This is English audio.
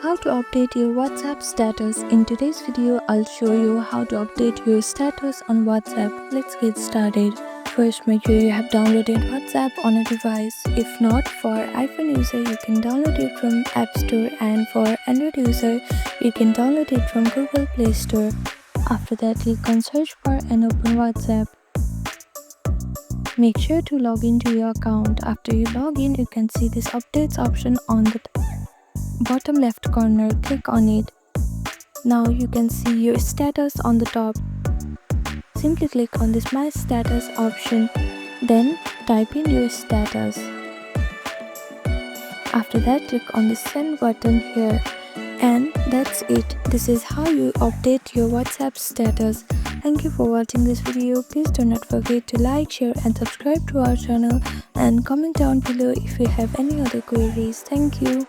How to update your WhatsApp status. In today's video, I'll show you how to update your status on WhatsApp. Let's get started. First, make sure you have downloaded WhatsApp on a device. If not, for iPhone user, you can download it from App Store, and for Android user, you can download it from Google Play Store. After that, click on search bar and open WhatsApp. Make sure to log into your account. After you log in, you can see this updates option on the bottom left corner. Click on it. Now you can see your status on the top. Simply click on this My Status option. Then type in your status. After that, click on the Send button here. And that's it. This is how you update your WhatsApp status. Thank you for watching this video. Please do not forget to like, share and subscribe to our channel, and comment down below if you have any other queries. Thank you.